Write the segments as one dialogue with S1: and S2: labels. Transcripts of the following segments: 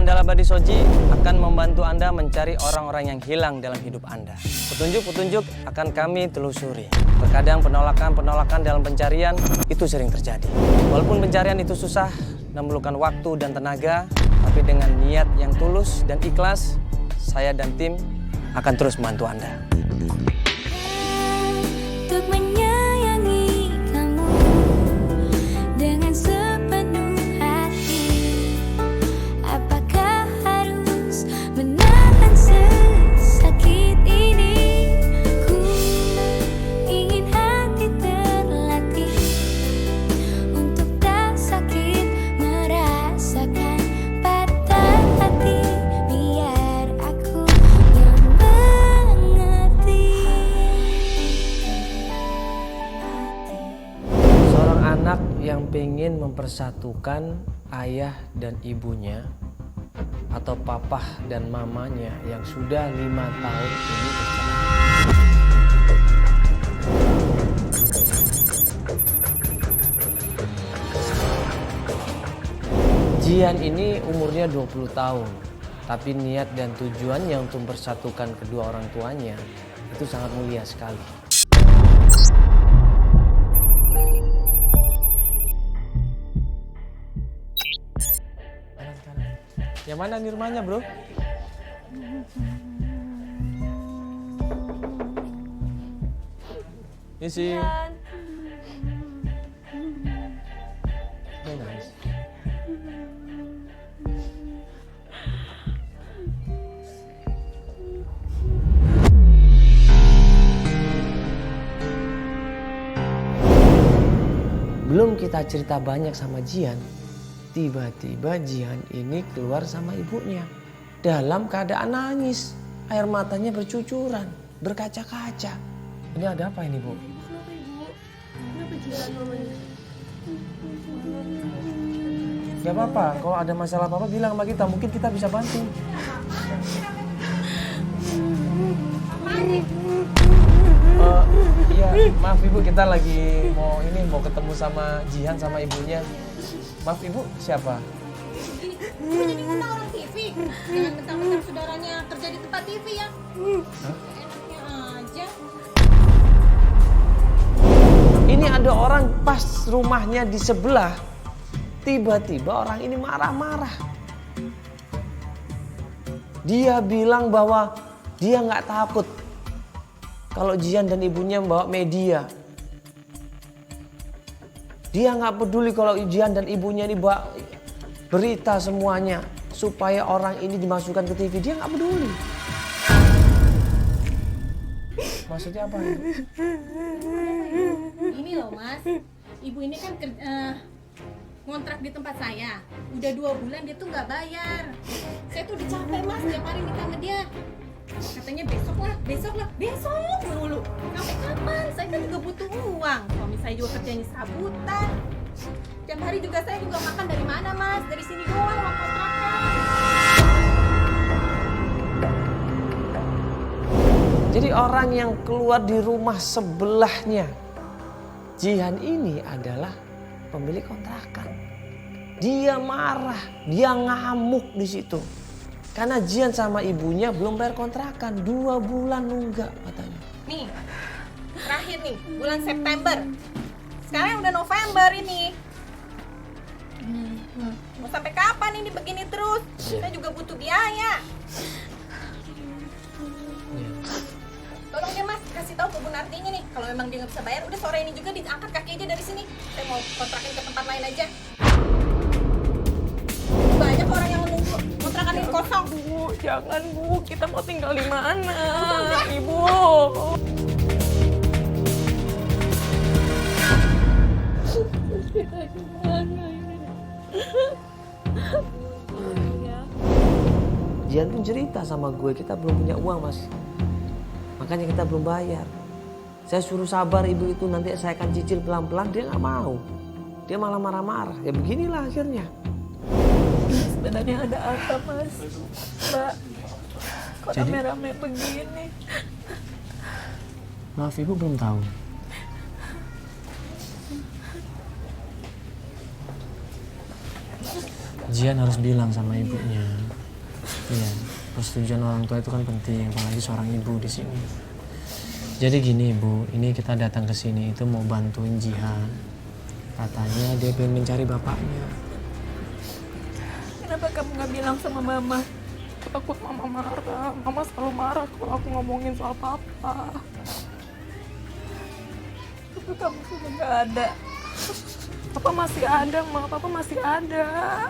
S1: Mandala Badi Soji akan membantu Anda mencari orang-orang yang hilang dalam hidup Anda. Petunjuk-petunjuk akan kami telusuri. Terkadang penolakan dalam pencarian itu sering terjadi. Walaupun pencarian itu susah dan memerlukan waktu dan tenaga, tapi dengan niat yang tulus dan ikhlas, saya dan tim akan terus membantu Anda.
S2: Untuk menyayangi kamu dengan sepenuh hati, apakah harus menahan sesakit ini? Ku ingin hati terlatih untuk tak sakit merasakan patah hati, biar aku yang mengerti.
S3: Seorang anak yang pengen mempersatukan ayah dan ibunya atau papah dan mamanya yang sudah 5 tahun ini bercerai. Jian ini umurnya 20 tahun, tapi niat dan tujuannya untuk mempersatukan kedua orang tuanya itu sangat mulia sekali. Yang mana nih rumahnya, bro? Ini sih. Nice. Belum kita cerita banyak sama Jian, tiba-tiba Jian ini keluar sama ibunya dalam keadaan nangis. Air matanya bercucuran, berkaca-kaca. Ini ada apa ini, Bu?
S4: Kenapa ibu? Kenapa Jian mamanya?
S3: Gak apa-apa, kalau ada masalah apa-apa bilang sama kita, mungkin kita bisa bantu. Iya, maaf Ibu, kita lagi mau ketemu sama Jihan sama ibunya. Maaf Ibu, siapa?
S4: Ibu jadi ngundang orang TV. Jangan mentang-mentang saudaranya kerja di tempat TV ya.
S3: Hah?
S4: Enaknya aja.
S3: Ini ada orang pas rumahnya di sebelah. Tiba-tiba orang ini marah-marah. Dia bilang bahwa dia nggak takut kalau Jian dan ibunya membawa media. Dia nggak peduli kalau Jian dan ibunya ini bawa berita semuanya supaya orang ini dimasukkan ke TV. Dia nggak peduli. Maksudnya apa?
S4: Ini loh mas, ibu ini kan ngontrak di tempat saya. Udah 2 bulan dia tuh nggak bayar. Saya tuh udah capek mas, tiap hari minta sama dia. Katanya besok lah, besok mulu. Sampai kapan? Saya kan juga butuh uang. Suami saya juga kerjanya serabutan. Tiap hari juga saya juga makan dari mana mas? Dari sini doang, uang kontrakan.
S3: Jadi orang yang keluar di rumah sebelahnya Jihan ini adalah pemilik kontrakan. Dia marah, dia ngamuk di situ. Karena Jian sama ibunya belum bayar kontrakan, 2 bulan nunggak katanya.
S4: Nih, terakhir nih, bulan September. Sekarang udah November ini. Mau sampai kapan ini begini terus? Saya juga butuh biaya. Tolong deh mas, kasih tahu ke Bu Nartinya nih. Kalau memang dia nggak bisa bayar, udah sore ini juga diangkat kaki aja dari sini. Saya mau kontrakin ke tempat lain aja. Banyak orang yang menunggu kontrakan ini kosong.
S5: Bu, jangan Bu, kita mau tinggal di mana? Ibu.
S3: Jian pun cerita sama gue, kita belum punya uang mas. Makanya kita belum bayar. Saya suruh sabar ibu itu, nanti saya akan cicil pelan-pelan. Dia nggak mau. Dia malah marah-marah. Ya beginilah akhirnya.
S5: Sebenarnya ada apa mas? Mbak, kok
S3: Jadi-
S5: rame-rame begini?
S3: Maaf ibu belum tahu. Jian harus bilang sama ibunya Iya, persetujuan orang tua itu kan penting, apalagi seorang ibu di sini. Jadi gini Ibu, ini kita datang ke sini itu mau bantuin Jihan. Katanya dia pengen mencari bapaknya.
S5: Kenapa kamu nggak bilang sama mama? Aku takut mama marah. Mama selalu marah kalau aku ngomongin soal papa. Tapi kamu sudah nggak ada. Papa masih ada, Ma. Papa masih ada.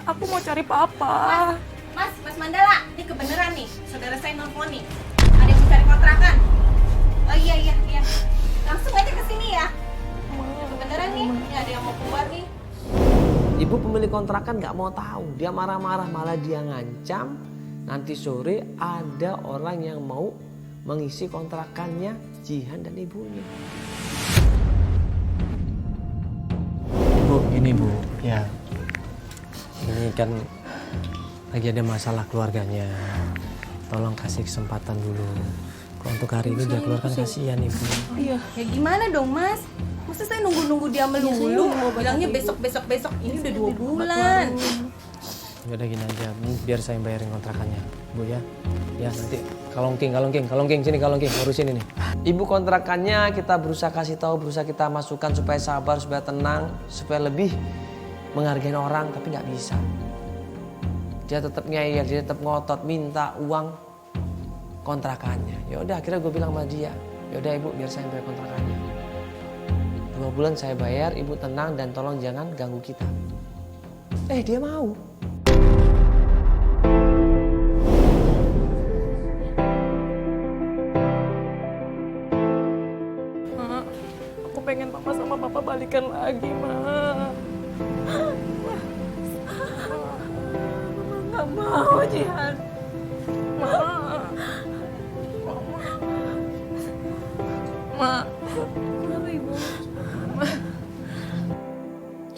S5: Aku mau cari papa.
S4: Mas Mandala, ini kebenaran nih. Saudara saya nelfon nih. Ada yang mau cari kontrakan. Oh iya. Langsung aja ke sini ya. Kebenaran nih, ini ada yang mau keluar nih.
S3: Ibu pemilik kontrakan nggak mau tahu, dia marah-marah, malah dia ngancam nanti sore ada orang yang mau mengisi kontrakannya Jihan dan ibunya. Bu, ini Bu, ya ini kan lagi ada masalah keluarganya, tolong kasih kesempatan dulu. Kalau untuk hari ini dia keluarkan kasihan Ibu.
S4: Iya. Ya gimana dong Mas? Masa saya nunggu dia melulu? Bilangnya besok. Ini udah 2 bulan.
S3: Ya udah gini aja, biar saya bayarin kontrakannya, Bu ya. Ya nanti kalongking, sini kalongking, urusin ini. Ibu kontrakannya kita berusaha kasih tahu, berusaha kita masukkan supaya sabar, supaya tenang, supaya lebih menghargai orang, tapi nggak bisa. Dia tetap ngeyel, dia tetap ngotot, minta uang kontrakannya. Ya udah, akhirnya gue bilang sama dia, ya udah Ibu, biar saya bayar kontrakannya. 2 bulan saya bayar, Ibu tenang dan tolong jangan ganggu kita. Dia mau.
S5: Ma, aku pengen mama sama papa balikan lagi, Ma. Mama nggak mau, Jihan. Ma. Kenapa Ibu?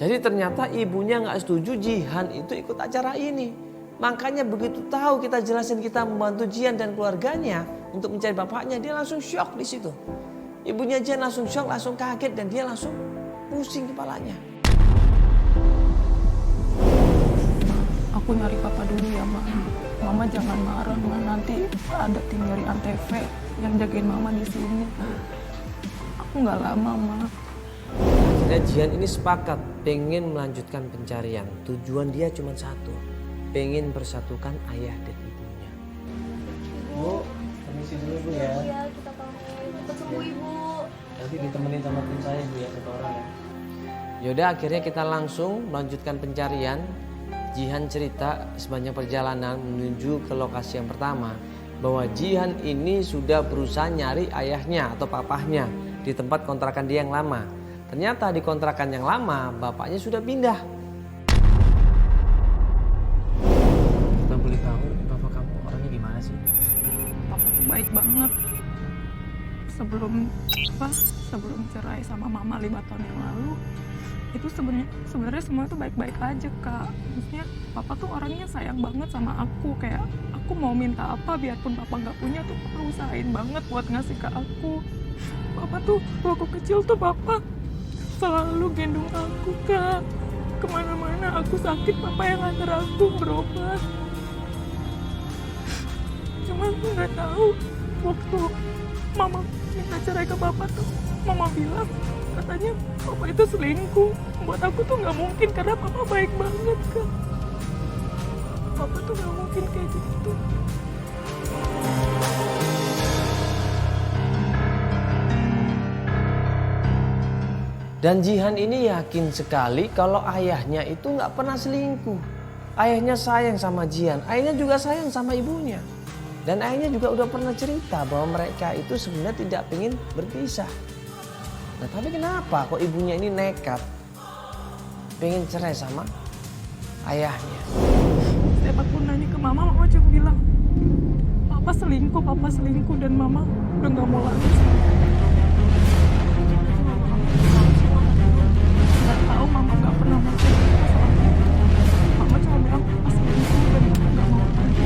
S3: Jadi ternyata ibunya nggak setuju Jihan itu ikut acara ini. Makanya begitu tahu kita jelasin kita membantu Jihan dan keluarganya untuk mencari bapaknya, dia langsung syok di situ. Ibunya Jihan langsung syok, langsung kaget dan dia langsung pusing kepalanya.
S5: Aku nyari papa dulu ya, Ma. Mama jangan marah, Ma. Nanti ada tim dari Antv yang jagain mama di sini. Aku nggak lama, Ma.
S3: Akhirnya Jihan ini sepakat pengen melanjutkan pencarian. Tujuan dia cuma satu, pengen persatukan ayah dan ibunya. Bu, permisi dulu Bu ya.
S2: Iya, kita pamit. Cepat sembuh Ibu.
S3: Nanti ditemenin sama tim saya Bu ya, 1 orang ya. Yaudah, akhirnya kita langsung melanjutkan pencarian. Jihan cerita sepanjang perjalanan menuju ke lokasi yang pertama bahwa Jihan ini sudah berusaha nyari ayahnya atau papahnya di tempat kontrakan dia yang lama. Ternyata di kontrakan yang lama bapaknya sudah pindah. Kita boleh tahu bapak kamu orangnya gimana sih?
S5: Papa tuh baik banget. Sebelum cerai sama mama 5 tahun yang lalu, itu sebenarnya semua tuh baik-baik aja, Kak. Maksudnya papa tuh orangnya sayang banget sama aku. Kayak aku mau minta apa, biarpun papa nggak punya tuh papa usahain banget buat ngasih ke aku. Papa tuh waktu kecil tuh papa selalu gendong aku, Kak. Kemana-mana aku sakit, papa yang antar aku berobat. Cuman aku nggak tahu waktu mama minta cerai ke papa tuh, mama bilang katanya papa itu selingkuh. Buat aku tuh nggak mungkin karena papa baik banget, Kak. Papa tuh nggak mungkin kayak gitu.
S3: Dan Jihan ini yakin sekali kalau ayahnya itu nggak pernah selingkuh. Ayahnya sayang sama Jihan, ayahnya juga sayang sama ibunya. Dan ayahnya juga udah pernah cerita bahwa mereka itu sebenarnya tidak ingin berpisah. Nah tapi kenapa kok ibunya ini nekat pengen cerai sama ayahnya?
S5: Setiap aku nanya ke mama cuma bilang papa selingkuh dan mama udah nggak mau lagi. Nggak tahu, mama nggak pernah mau cerita soal itu. Mama cuma bilang papa selingkuh dan mama nggak mau lagi.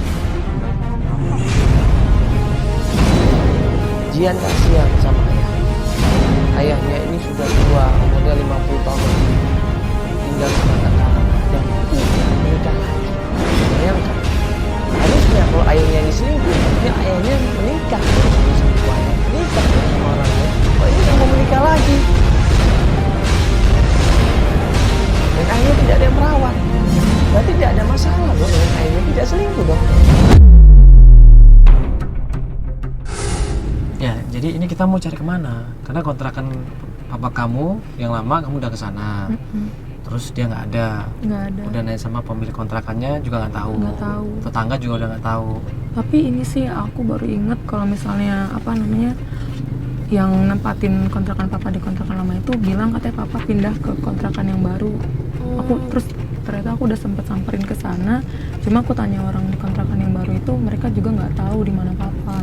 S3: Jihan kasihan sama ayahnya. Ayahnya ini sudah tua, umurnya 50 tahun lebih. Tinggal sama anak-anak dan tidak menikah lagi. Bayangkan, harusnya kalau kita mau cari kemana? Karena kontrakan papa kamu yang lama kamu udah ke sana. Terus dia nggak ada.
S5: Nggak ada.
S3: Udah nanya sama pemilik kontrakannya juga nggak tahu.
S5: Nggak tahu.
S3: Tetangga juga udah nggak tahu.
S5: Tapi ini sih aku baru inget kalau misalnya apa namanya yang nempatin kontrakan papa di kontrakan lama itu bilang katanya papa pindah ke kontrakan yang baru. Aku terus ternyata aku udah sempet samperin ke sana. Cuma aku tanya orang di kontrakan yang baru itu, mereka juga nggak tahu di mana papa.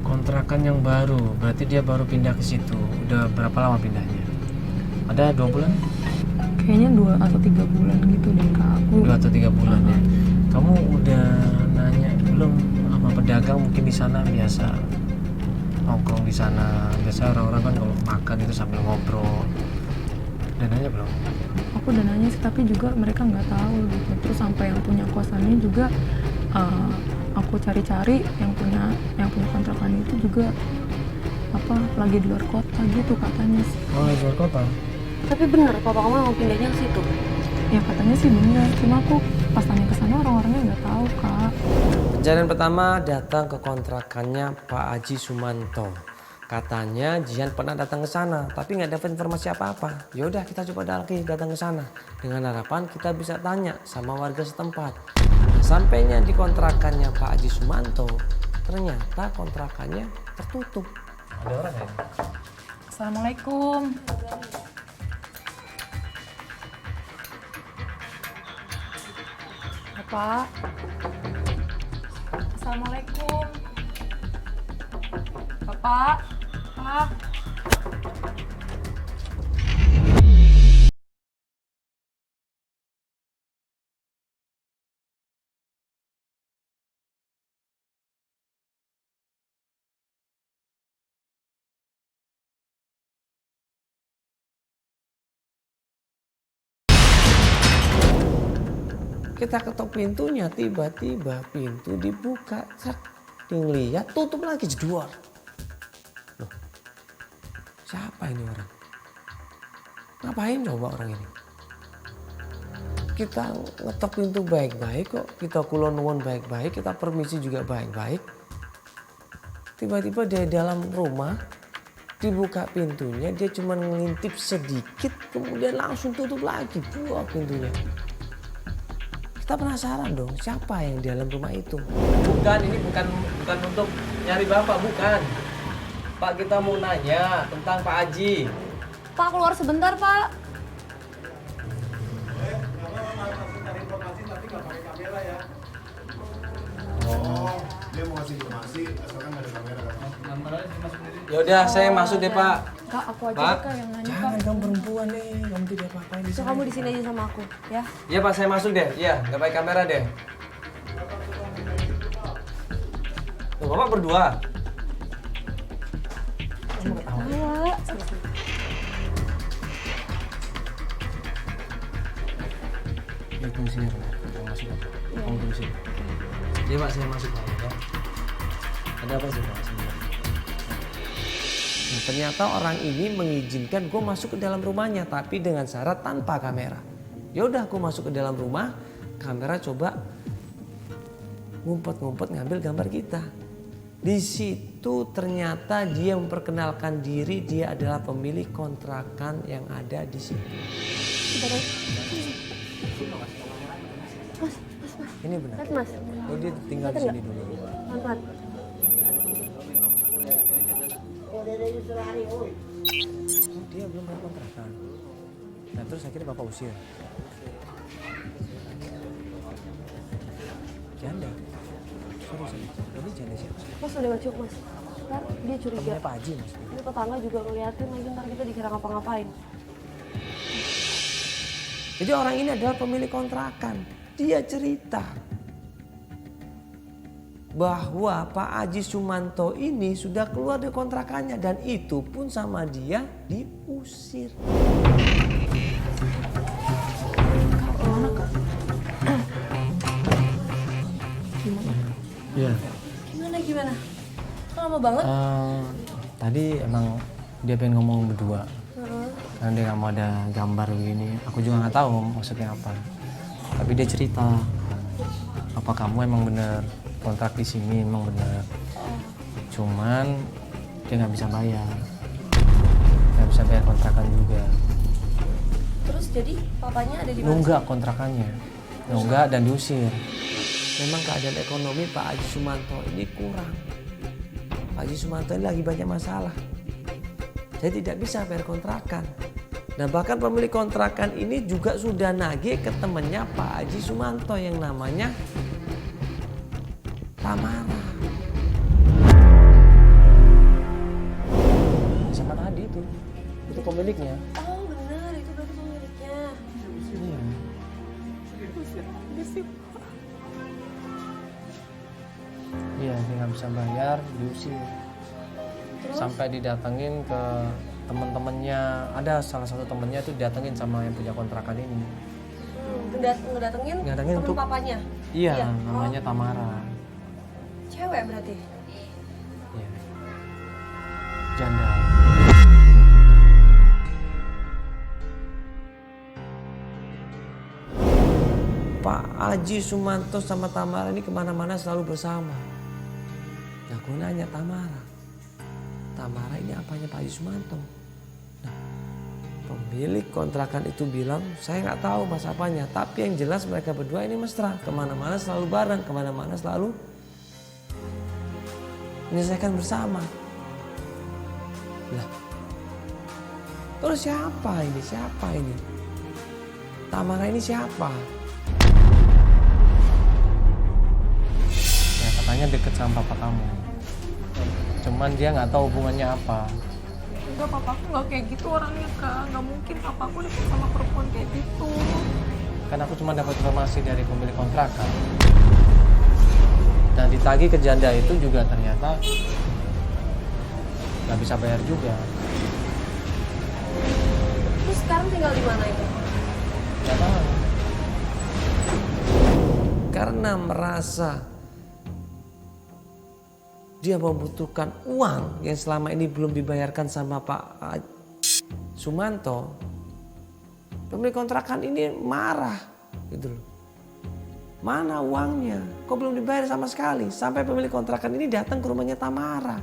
S3: Kontrakan yang baru, berarti dia baru pindah ke situ. Udah berapa lama pindahnya? Ada 2 bulan?
S5: Kayaknya 2 atau 3 bulan gitu deh kak. Aku
S3: 2 atau 3 bulan ya. Kamu udah nanya belum sama pedagang mungkin di sana biasa nongkrong di sana. Biasa orang-orang kan kalau makan itu sambil ngobrol. Udah nanya belum?
S5: Aku udah nanya sih, tapi juga mereka nggak tahu gitu. Terus sampai yang punya kosannya juga aku cari-cari yang punya kontrakan itu juga apa lagi di luar kota gitu katanya sih.
S3: Oh, di luar kota?
S2: Tapi bener, papa kamu emang pindahnya ke situ?
S5: Ya katanya sih benar, cuma aku pas tanya ke sana orang-orangnya nggak tahu kak.
S1: Pencarian pertama datang ke kontrakannya Pak Haji Sumanto. Katanya Jihan pernah datang ke sana, tapi nggak dapat informasi apa-apa. Ya udah kita coba lagi datang ke sana dengan harapan kita bisa tanya sama warga setempat. Nah, sampainya di kontrakannya Pak Haji Sumanto, ternyata kontrakannya tertutup.
S3: Ada orang ya?
S5: Assalamualaikum. Bapak. Assalamualaikum. Bapak. Pak.
S1: Kita ketok pintunya, tiba-tiba pintu dibuka, dilihat tutup lagi jedor. Loh, siapa ini orang? Ngapain coba orang ini? Kita ngetok pintu baik-baik kok, kita kulon nuwun baik-baik, kita permisi juga baik-baik. Tiba-tiba dia dalam rumah, dibuka pintunya, dia cuma ngintip sedikit, kemudian langsung tutup lagi, buah pintunya. Kita penasaran dong, siapa yang di dalam rumah itu? Bukan, ini bukan untuk nyari bapak, bukan. Pak, kita mau nanya tentang Pak Haji.
S2: Pak, keluar sebentar, Pak.
S6: Dia mau ngasih informasi, asalkan nggak ada kamera kan?
S1: Ya udah, saya masuk deh Pak.
S2: Kak, aku aja
S1: Pak,
S2: deh, Kak, yang nanya,
S1: jangan
S2: Kak.
S1: kamu perempuan nih, kamu tidak apa-apain di
S2: So,
S1: sini.
S2: kamu di sini aja sama aku, ya?
S1: Iya Pak, saya masuk deh. Iya, nggak pakai kamera deh. Tuh, Bapak berdua. Kamu ketawa.
S2: Tawa.
S1: Ya, tunggu sini, Ren. Kamu masuk. Kamu tunggu sini. Iya Pak, saya masuk Pak. Ya. Ada apa sih Pak sebenarnya? Nah, ternyata orang ini mengizinkan gue masuk ke dalam rumahnya, tapi dengan syarat tanpa kamera. Ya udah, gue masuk ke dalam rumah, kamera coba ngumpet-ngumpet ngambil gambar kita. Di situ ternyata dia memperkenalkan diri, dia adalah pemilik kontrakan yang ada di sini. Ini benar.
S2: Lihat, Mas.
S1: Oh, dia tinggal di sini dulu.
S2: Manfaat.
S1: Oh, dia belum bayar kontrakan. Nah, terus akhirnya Bapak usir. Janda. Sorry. Ini janda siapa?
S2: Mas, udah gak cukup, Mas. Ntar dia curiga.
S1: Temennya Pak Haji Mas.
S2: Ini tetangga juga ngeliatin lagi, ntar kita dikira ngapa-ngapain.
S1: Jadi orang ini adalah pemilik kontrakan. Dia cerita bahwa Pak Haji Sumanto ini sudah keluar dari kontrakannya dan itu pun sama dia diusir. Iya.
S2: Gimana? Kok lama banget?
S1: Tadi emang dia pengen ngomong berdua. Karena dia nggak mau ada gambar begini. Aku juga nggak tahu maksudnya apa. Tapi dia cerita, apa kamu emang bener kontrak di sini emang bener. Cuman dia nggak bisa bayar kontrakan juga.
S2: Terus jadi papanya ada di mana?
S1: Nunggak kontrakannya, nunggak dan diusir.
S3: Memang keadaan ekonomi Pak Haji Sumanto ini kurang. Pak Haji Sumanto ini lagi banyak masalah. Saya tidak bisa bayar kontrakan. Nah bahkan pemilik kontrakan ini juga sudah nagih ke temannya Pak Haji Sumanto yang namanya Tamara.
S1: Sama tadi itu pemiliknya.
S2: Oh benar, itu berarti pemiliknya.
S1: Iya.
S5: Usir aja sih, Pak.
S1: Iya, dia nggak bisa bayar, diusir. Sampai didatengin ke teman-temannya. Ada salah satu temannya itu didatengin sama yang punya kontrakan ini.
S2: Ngedatengin
S1: Ngedatengin
S2: temen
S1: untuk-
S2: papanya.
S1: Iya, namanya Tamara.
S2: Cewek berarti.
S1: Iya. Janda.
S3: Pak Haji Sumanto sama Tamara ini kemana-mana selalu bersama. Nah gue nanya Tamara ini apanya Pak Haji Sumanto? Nah pemilik kontrakan itu bilang saya nggak tahu mas apanya. Tapi yang jelas mereka berdua ini mesra. Kemana-mana selalu bareng, kemana-mana selalu menyelesaikan bersama. Lah, terus siapa ini? Tamara ini siapa?
S1: Ya katanya deket sama papa kamu. Cuman dia nggak tahu hubungannya apa.
S5: Enggak, papaku nggak kayak gitu orangnya, Kak. Nggak mungkin papaku deket sama perempuan kayak gitu.
S1: Kan aku cuma dapat informasi dari pemilik kontrakan. Dan ditagih ke janda itu juga ternyata nggak bisa bayar juga.
S2: Terus sekarang tinggal di mana itu?
S1: Nggak tahu.
S3: Karena merasa dia membutuhkan uang yang selama ini belum dibayarkan sama Pak Sumanto, pemilik kontrakan ini marah gitu loh. Mana uangnya? Kok belum dibayar sama sekali? Sampai pemilik kontrakan ini datang ke rumahnya Tamara.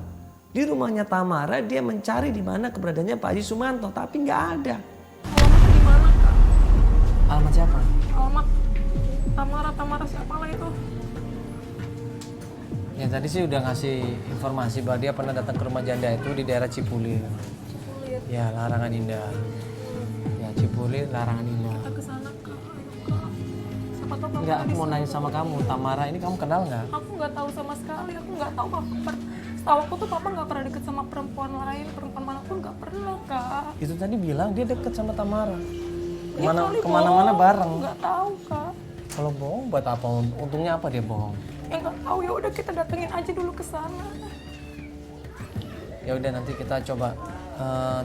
S3: Di rumahnya Tamara dia mencari di mana keberadaannya Pak Haji Sumanto, tapi nggak ada.
S5: Alamatnya di mana, Kak?
S1: Alamat siapa?
S5: Alamat Tamara siapa lah itu?
S1: Ya tadi sih udah ngasih informasi bahwa dia pernah datang ke rumah janda itu di daerah Cipulir. Ya, Larangan Indah. Ya, Cipulir, Larangan Indah.
S5: Kita ke sana, Kak. Ayo, Kak. Siapa tahu Papa
S1: Enggak, aku
S5: ada
S1: mau
S5: di
S1: nanya
S5: sana.
S1: sama kamu, Tamara ini kamu kenal nggak?
S5: Aku nggak tahu sama sekali. Aku nggak tahu setahu aku tuh papa nggak pernah deket sama perempuan lain, perempuan manapun nggak pernah, Kak.
S1: Itu tadi bilang dia deket sama Tamara.
S5: Dia kali
S1: Kemana-mana
S5: bohong.
S1: bareng.
S5: Nggak tahu, Kak.
S1: Kalau bohong buat apa? Untungnya apa dia bohong?
S5: Ya nggak tahu, ya udah kita datengin aja dulu ke sana.
S1: Ya udah nanti kita coba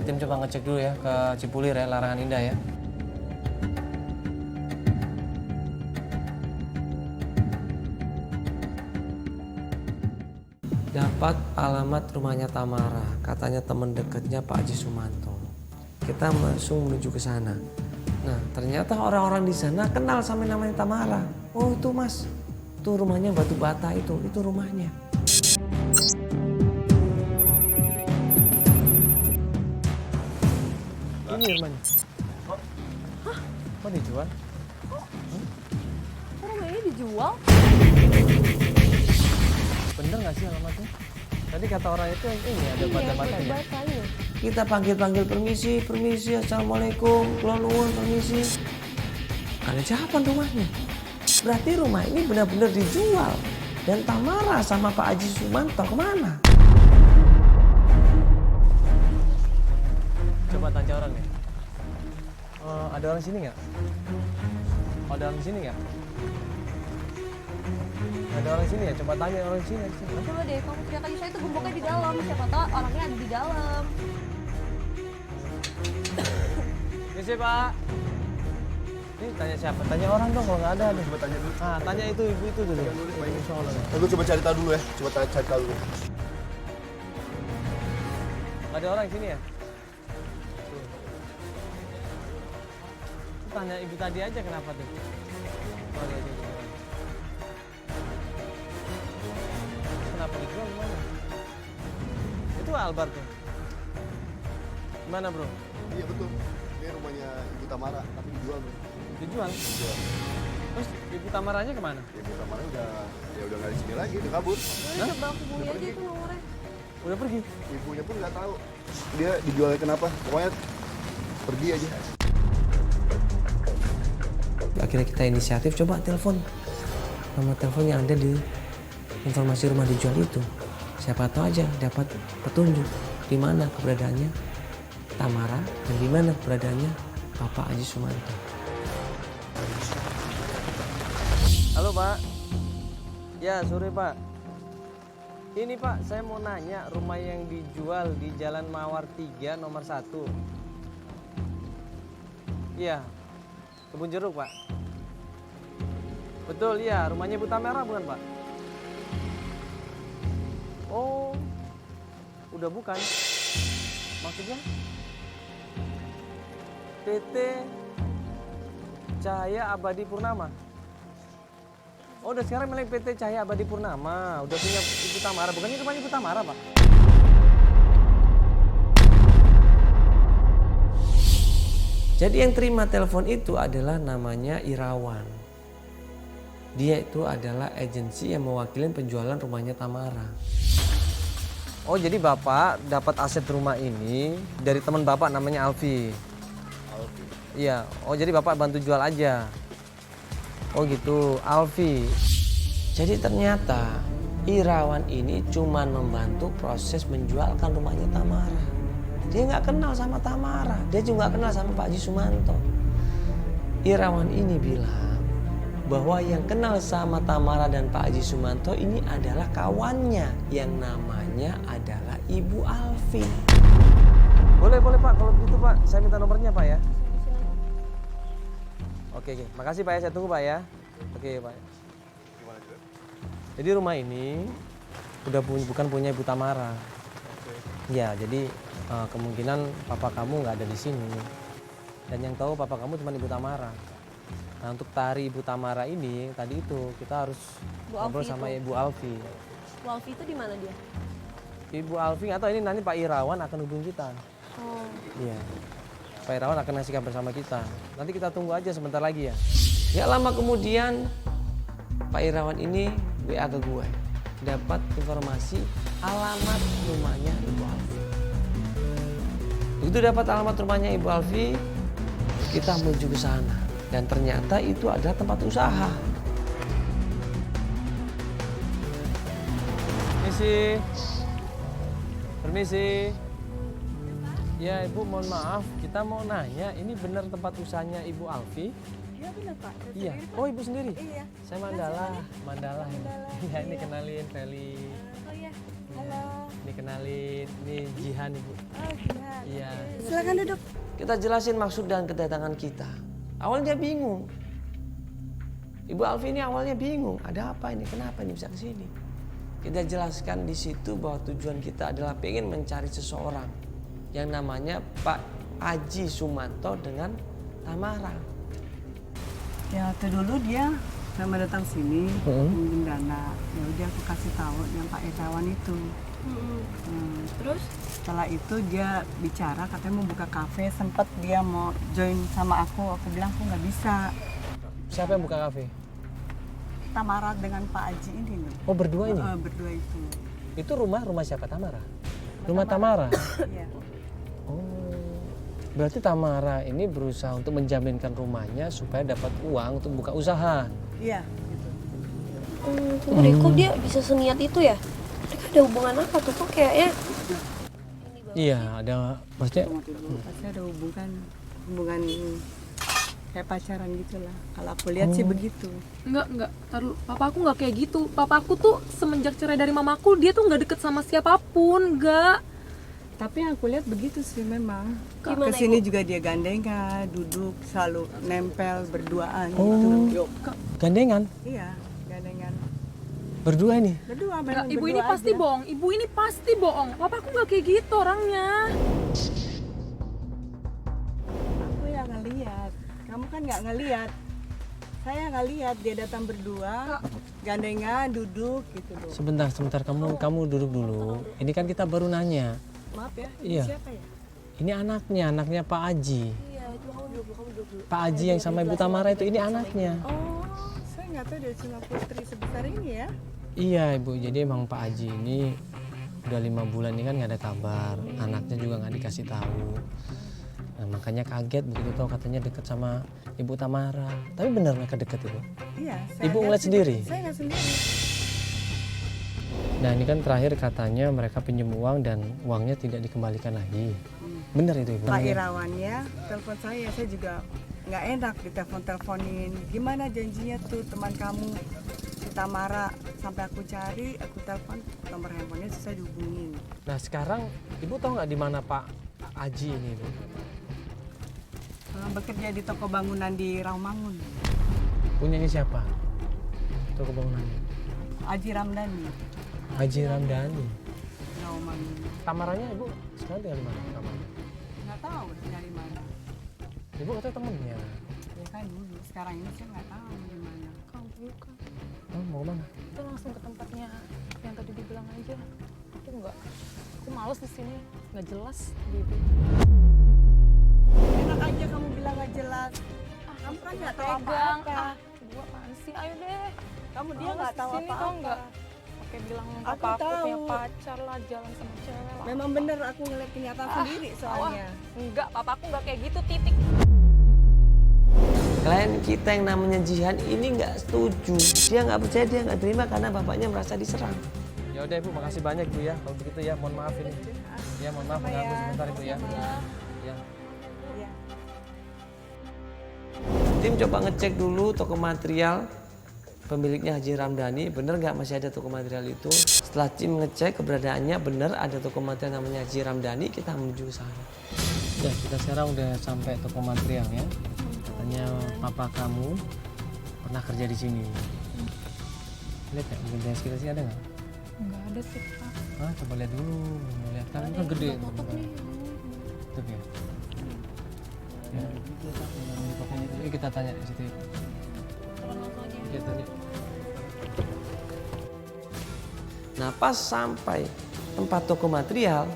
S1: tim coba ngecek dulu ya ke Cipulir ya, Larangan Indah ya.
S3: Dapat alamat rumahnya Tamara, katanya teman dekatnya Pak Haji Sumanto. Kita langsung menuju ke sana. Nah, ternyata orang-orang di sana kenal sama yang namanya Tamara. Oh, itu Mas. Itu rumahnya Batu Bata itu rumahnya.
S1: Ini rumahnya. Hah? Kok dijual?
S2: Kok rumahnya dijual?
S1: Bener nggak sih alamatnya? Tadi kata orang itu yang ini ada bata-batanya.
S2: Batanya.
S3: Kita panggil-panggil permisi, assalamualaikum, kula nuwun, permisi. Ada jawaban rumahnya. Berarti rumah ini benar-benar dijual. Dan Tamara sama Pak Haji Sumanto kemana?
S1: Coba tanya orang deh. Ada orang sini nggak? Ada orang sini nggak? Ada orang sini ya? Coba tanya orang sini.
S2: Coba deh, kamu teriak aja, saya tuh gemboknya di dalam. Siapa tahu orangnya ada di dalam.
S1: Misi Pak. Ini tanya siapa? Tanya orang dong kalau nggak ada.
S6: Coba tanya dulu.
S1: Ah, tanya itu ibu itu dulu.
S6: Gue coba cari tahu dulu ya. Coba cari tahu dulu.
S1: Nggak ada orang sini ya? Tanya ibu tadi aja kenapa tuh? Oh, dia juga. Kenapa dijual gimana? Itu dijual berarti. Gimana bro?
S6: Iya betul. Ini rumahnya Ibu Tamara, tapi dijual bro.
S1: Dijual?
S6: Dijual.
S1: Terus Ibu Tamaranya kemana?
S6: Ibu Tamara udah nggak di sini lagi, udah kabur.
S2: Udah coba aku hubungi aja itu nomornya.
S1: Udah pergi?
S6: Ibunya pun nggak tahu dia dijualnya kenapa. Pokoknya pergi aja.
S3: Akhirnya kita inisiatif coba telepon nomor telepon yang ada di informasi rumah dijual itu. Siapa tahu aja dapat petunjuk di mana keberadaannya Tamara dan di mana keberadaannya Bapak Haji Sumanto.
S1: Halo Pak. Ya sore Pak. Ini Pak, saya mau nanya rumah yang dijual di Jalan Mawar 3 nomor 1. Iya, Kebun Jeruk Pak. Betul iya, rumahnya Bu Tamara bukan Pak? Oh, udah bukan. Maksudnya? PT Cahaya Abadi Purnama. Oh, udah sekarang milik PT Cahaya Abadi Purnama. Udah punya Ibu Tamara. Bukannya rumahnya Ibu Tamara, Pak?
S3: Jadi yang terima telepon itu adalah namanya Irawan. Dia itu adalah agensi yang mewakili penjualan rumahnya Tamara.
S1: Oh, jadi Bapak dapat aset rumah ini dari teman Bapak namanya Alfi.
S6: Alfi.
S1: Iya. Oh, jadi Bapak bantu jual aja. Oh gitu, Alfi.
S3: Jadi ternyata Irawan ini cuma membantu proses menjualkan rumahnya Tamara. Dia nggak kenal sama Tamara, dia juga nggak kenal sama Pak Haji Sumanto. Irawan ini bilang bahwa yang kenal sama Tamara dan Pak Haji Sumanto ini adalah kawannya yang namanya adalah Ibu Alfi.
S1: Boleh Pak, kalau begitu Pak, saya minta nomornya Pak ya. Oke, makasih Pak ya, saya tunggu Pak ya. Oke Pak.
S6: Gimana juga?
S1: Jadi rumah ini bukan punya Ibu Tamara. Ya, jadi kemungkinan papa kamu nggak ada di sini. Dan yang tahu papa kamu cuma Ibu Tamara. Nah, untuk tari Ibu Tamara ini tadi itu kita harus
S2: Bu
S1: ngobrol
S2: Alfi
S1: sama
S2: itu.
S1: Ibu Alfi.
S2: Bu Alfi itu di mana dia?
S1: Ibu Alfi atau ini nanti Pak Irawan akan hubungi kita.
S2: Oh.
S1: Iya. Pak Irawan akan ngasih kabar sama kita. Nanti kita tunggu aja sebentar lagi ya.
S3: Gak lama kemudian Pak Irawan ini WA ke gue. Dapat informasi alamat rumahnya Ibu Alfi. Begitu dapat alamat rumahnya Ibu Alfi, kita menuju ke sana. Dan ternyata itu adalah tempat usaha.
S1: Permisi. Permisi. Ya Ibu, mohon maaf, kita mau nanya, ini benar tempat usahanya Ibu Alfi?
S4: Iya benar Pak.
S1: Iya. Oh Ibu sendiri?
S4: Iya.
S1: Saya Mandala. Iya, ini kenalin Feli.
S4: Oh iya. Halo.
S1: Ini kenalin, ini Jihan Ibu.
S4: Oh iya.
S1: Iya.
S4: Silakan duduk.
S3: Kita jelasin maksud dan kedatangan kita. Awalnya bingung. Ibu Alfi ini awalnya bingung, ada apa ini? Kenapa ini bisa ke sini? Kita jelaskan di situ bahwa tujuan kita adalah pengen mencari seseorang yang namanya Pak Haji Sumanto dengan Tamara.
S7: Ya waktu dulu dia sama datang sini minjem dana. Ya udah aku kasih tahu yang Pak Irawan itu.
S2: Terus?
S7: Setelah itu dia bicara katanya mau buka kafe, sempat dia mau join sama aku bilang aku nggak bisa.
S1: Siapa yang buka kafe?
S7: Tamara dengan Pak Haji ini loh.
S1: Oh berdua ini?
S7: Berdua itu.
S1: Itu rumah siapa Tamara? Rumah Tamara?
S7: Iya.
S1: Oh, berarti Tamara ini berusaha untuk menjaminkan rumahnya supaya dapat uang untuk buka usaha.
S7: Iya. Gitu.
S2: Tunggu deh, kok dia bisa seniat itu ya? Mereka ada hubungan apa tuh? Kok kayaknya
S1: Iya, ada maksudnya.
S7: Tunggu dulu. Pasti ada hubungan kayak pacaran gitulah. Kalau aku lihat sih begitu.
S5: Enggak, taruh. Papa aku nggak kayak gitu. Papa aku tuh semenjak cerai dari mamaku, dia tuh nggak deket sama siapapun, enggak.
S7: Tapi yang aku lihat begitu sih memang.
S2: Gimana,
S7: Kesini
S2: Ibu?
S7: juga dia gandengan, duduk selalu nempel berduaan
S1: Oh.
S7: gitu.
S1: Gandengan?
S7: Iya, gandengan.
S1: Berdua ini?
S7: Berdua,
S5: Nggak,
S7: memang
S5: ibu
S7: berdua
S5: ini pasti
S7: aja.
S5: bohong. Ibu ini pasti bohong. Papa aku nggak kayak gitu orangnya.
S7: Aku yang ngeliat, kamu kan nggak ngeliat. Saya nggak lihat dia datang berdua, gandengan, duduk gitu loh.
S3: Sebentar, kamu duduk dulu. Ini kan kita baru nanya.
S7: Maaf ya,
S3: Iya.
S7: siapa ya?
S3: Ini anaknya Pak Aji.
S2: Iya, itu kamu duduk dulu.
S3: Pak Aji yang sama Ibu Tamara itu ini anaknya.
S7: Oh, saya nggak tahu dia cuma putri sebesar ini ya.
S3: Iya Ibu, jadi emang Pak Aji ini udah 5 bulan ini kan nggak ada kabar. Anaknya juga nggak dikasih tahu. Nah, makanya kaget begitu tahu katanya deket sama Ibu Tamara. Tapi benar mereka deket Ibu?
S7: Iya.
S3: Ibu ngeliat sendiri?
S7: Saya nggak sendiri.
S3: Nah ini kan terakhir katanya mereka pinjam uang dan uangnya tidak dikembalikan lagi. Benar itu Ibu?
S7: Pak Irawannya telepon saya juga nggak enak ditelepon-teleponin. Gimana janjinya tuh teman kamu si Tamara, sampai aku cari, aku telepon nomor handphonenya susah dihubungin.
S3: Nah sekarang Ibu tahu nggak di mana Pak Aji ini Ibu?
S7: Bekerja di toko bangunan di Rawamangun.
S3: Punyanya siapa? Toko bangunannya?
S7: Aji Ramdhani,
S3: Haji Ramdhani.
S7: Rawamangun.
S3: Kamarnya Ibu sekarang tinggal di mana kamarnya?
S7: Nggak tahu dari mana.
S3: Ibu katanya temennya.
S7: Ya kan dulu, sekarang ini saya nggak tahu di mana.
S5: Kamu bukan.
S3: Oh, mau mana?
S5: Kita langsung ke tempatnya yang tadi dibilang aja. Aku males di sini, nggak jelas gitu.
S7: Enak aja kamu bilang nggak jelas. Kamu kan nggak tahu
S5: Pegang.
S7: apa-apa.
S5: Ibu apaan sih? Ayo deh.
S7: Kamu dia
S5: Males
S7: nggak tahu
S5: di sini, tau
S7: apa-apa.
S5: nggak? Pakai bilang
S7: Aku
S5: apa aku punya
S7: tahu.
S5: pacar lah, jalan sama cewek lah.
S7: Memang bener aku ngeliat kenyataan sendiri soalnya.
S5: Enggak, papaku nggak kayak gitu, titik.
S3: Klien kita yang namanya Jihan ini nggak setuju. Dia nggak percaya, dia nggak terima karena bapaknya merasa diserang. Ya udah Ibu, makasih banyak Bu ya. Kalau begitu ya, mohon maaf ini. Ya mohon maaf mengganggu sebentar Ibu ya. Ya.
S7: Iya.
S3: Tim coba ngecek dulu toko material pemiliknya Haji Ramdhani, bener nggak masih ada toko material itu. Setelah tim ngecek keberadaannya bener ada toko material namanya Haji Ramdhani, kita menuju ke sana. Ya kita sekarang udah sampai toko material ya. Katanya papa kamu pernah kerja di sini. Lihat ya, mobil sekitar sini ada nggak?
S5: Enggak ada sih, Pak.
S3: Ah, coba lihat dulu. Lihat kan ini kan gede.
S5: Tutup nih.
S3: Tutup ya. Ya. Yuk kita tanya di situ. Kita tanya. Nah pas sampai tempat toko material,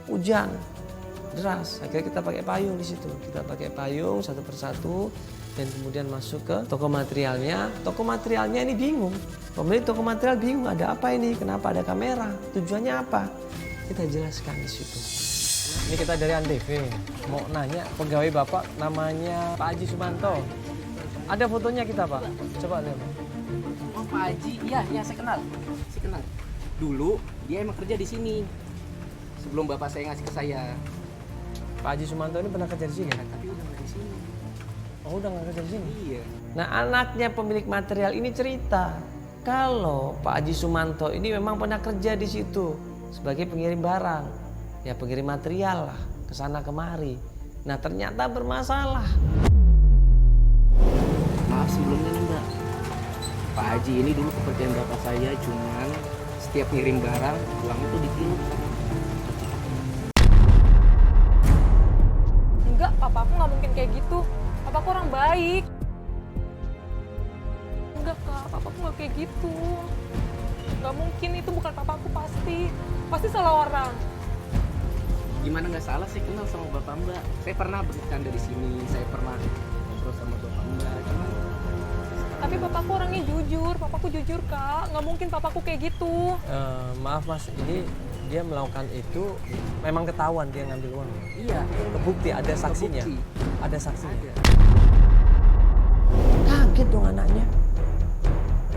S3: hujan deras. Akhirnya kita pakai payung di situ. Kita pakai payung satu persatu dan kemudian masuk ke toko materialnya. Toko materialnya ini bingung. Pemilik toko material bingung, ada apa ini? Kenapa ada kamera? Tujuannya apa? Kita jelaskan di situ. Ini kita dari Antv. Mau nanya pegawai Bapak namanya Pak Haji Sumanto. Ada fotonya kita Pak. Coba lihat.
S8: Oh Pak Haji, iya saya kenal. Saya kenal. Dulu dia emang kerja di sini. Sebelum bapak saya ngasih ke saya.
S3: Pak Haji Sumanto ini pernah kerja di sini?
S8: Tapi udah nggak di sini.
S3: Oh udah nggak kerja di sini?
S8: Iya.
S3: Nah anaknya pemilik material ini cerita kalau Pak Haji Sumanto ini memang pernah kerja di situ sebagai pengirim barang, ya pengirim material lah ke sana kemari. Nah ternyata bermasalah.
S8: Maaf sebelumnya nih Mbak. Pak Haji ini dulu kepercayaan bapak saya, cuman setiap ngirim barang uang itu ditiru.
S5: Enggak, papaku nggak mungkin kayak gitu. Papaku orang baik. Enggak, Kak. Papaku nggak kayak gitu. Nggak mungkin, itu bukan papaku pasti. Pasti salah orang.
S8: Gimana nggak salah, saya kenal sama bapak Mbak. Saya pernah bercanda di sini, saya pernah ngobrol sama bapak Mbak. Cuman
S5: Tapi papaku orangnya jujur. Papaku jujur, Kak. Nggak mungkin papaku kayak gitu.
S3: Maaf Mas, ini dia melakukan itu memang ketahuan dia ngambil uang.
S8: iya,
S3: Kebukti ada saksinya.
S8: Kebukti.
S3: Ada saksinya.
S8: ada.
S3: Kaget dong anaknya.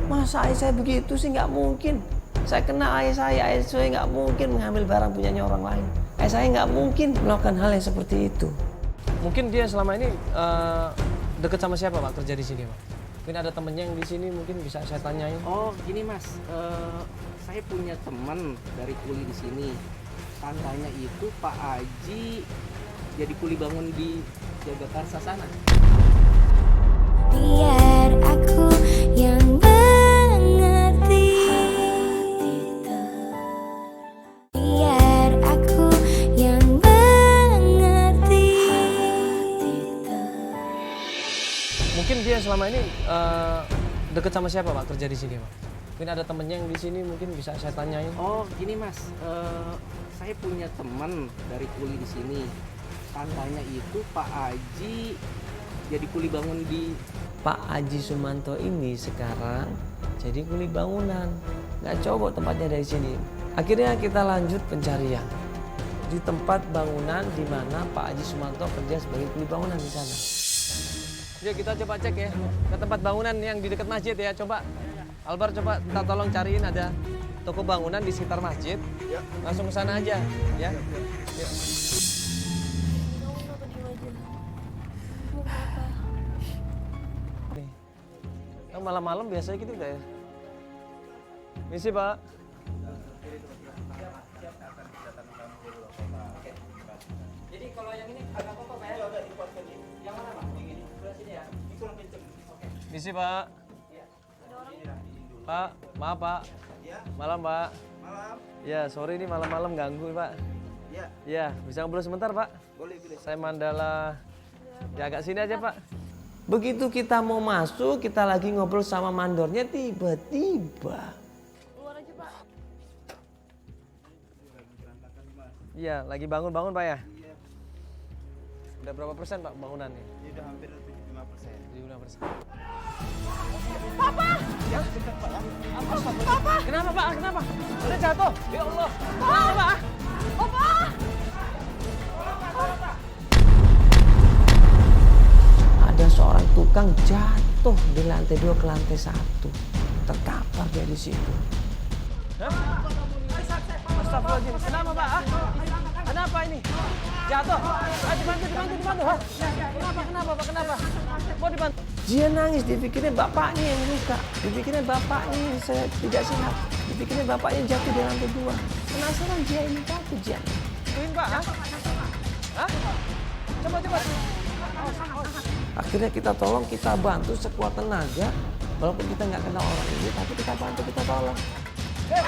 S3: Masa ayah saya begitu sih, nggak mungkin. Saya kenal ayah saya nggak mungkin mengambil barang punyanya orang lain. Ayah saya nggak mungkin melakukan hal yang seperti itu. Mungkin dia selama ini deket sama siapa Pak kerja di sini Pak? Mungkin ada temennya yang di sini mungkin bisa saya tanyain.
S8: Oh gini Mas, saya punya teman dari kuli di sini. Tantanya itu Pak Haji jadi kuli bangun di Jagakarsa sana.
S9: Biar aku yang mengerti, biar aku yang mengerti.
S3: Mungkin dia selama ini
S1: deket sama siapa Pak kerja di sini Pak? Mungkin ada temennya yang di sini mungkin bisa saya tanyain.
S8: Oh gini Mas, saya punya teman dari kuli di sini. Tandanya itu Pak Aji jadi kuli bangun di...
S3: Pak Aji Sumanto ini sekarang jadi kuli bangunan. Nggak jauh tempatnya dari sini. Akhirnya kita lanjut pencarian di tempat bangunan di mana Pak Aji Sumanto kerja sebagai kuli bangunan di sana.
S1: Ya kita coba cek ya ke tempat bangunan yang di dekat masjid ya. Coba Albar coba kita tolong cariin ada toko bangunan di sekitar masjid.
S6: Ya.
S1: Langsung ke sana aja ya. Ya.
S2: Kamu kenapa diem aja? Kamu kenapa?
S1: Nih. Kan malam-malam biasanya gitu udah ya. Misi Pak. Jadi kalau yang ini agak kotor Pak ya? Yang mana Pak? Yang ini? Sebelah sini ya? Oke. Misi Pak. Pak, maaf Pak. Malam Pak.
S6: Malam.
S1: Ya, sorry ini malam-malam ganggu Pak.
S6: Ya.
S1: Ya, bisa ngobrol sebentar Pak?
S6: Boleh, boleh.
S1: Saya Mandala. Ya agak sini aja Pak.
S3: Begitu kita mau masuk, kita lagi ngobrol sama mandornya, tiba-tiba
S2: Keluar aja Pak.
S1: Iya, lagi bangun-bangun Pak ya? Udah berapa persen Pak bangunannya?
S6: Ini udah hampir 75%.
S1: 75%. Papa! Ya, Papa! Kenapa Pak? Kenapa? Udah jatuh? Ya Allah! Kenapa Pak? Papa!
S3: ada seorang tukang jatuh di lantai 2 ke lantai 1. Terkapar dia di situ.
S1: Astagfirullahaladzim, kenapa Pak? Kenapa ini? Jatuh? Dibantu. Hah? Kenapa Pak? Kenapa? Mau dibantu?
S3: Dia nangis, dipikirnya bapaknya yang luka. Dipikirnya bapaknya yang saya tidak sehat. Dipikirnya bapaknya jatuh di lantai 2. Penasaran dia ini jatuh dia.
S1: Tuhin Pak? Hah? Coba.
S3: Akhirnya kita tolong, kita bantu sekuat tenaga. Walaupun kita nggak kenal orang ini, tapi kita bantu, kita tolong.
S1: Grace,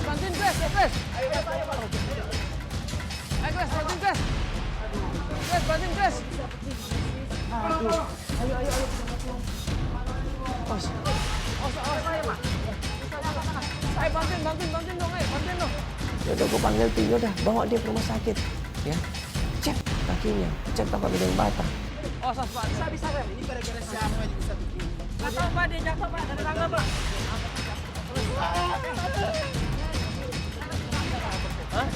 S1: bantuin Grace, ya Grace. Ayo Grace, bantuin Grace. Grace, bantuin Grace. Ayo. Ayo bantuin dong, bantuin dong.
S3: Yaudah gue panggil Tio, udah bawa dia ke rumah sakit. Ya, cek kakinya, cek tempat bidang batang.
S1: Oh, sos Pak, bisa Pak.
S6: Ini gara-gara siapa yang bisa bikin?
S1: Nggak tahu Pak, dia jatuh Pak, dari tangga Pak. Hah?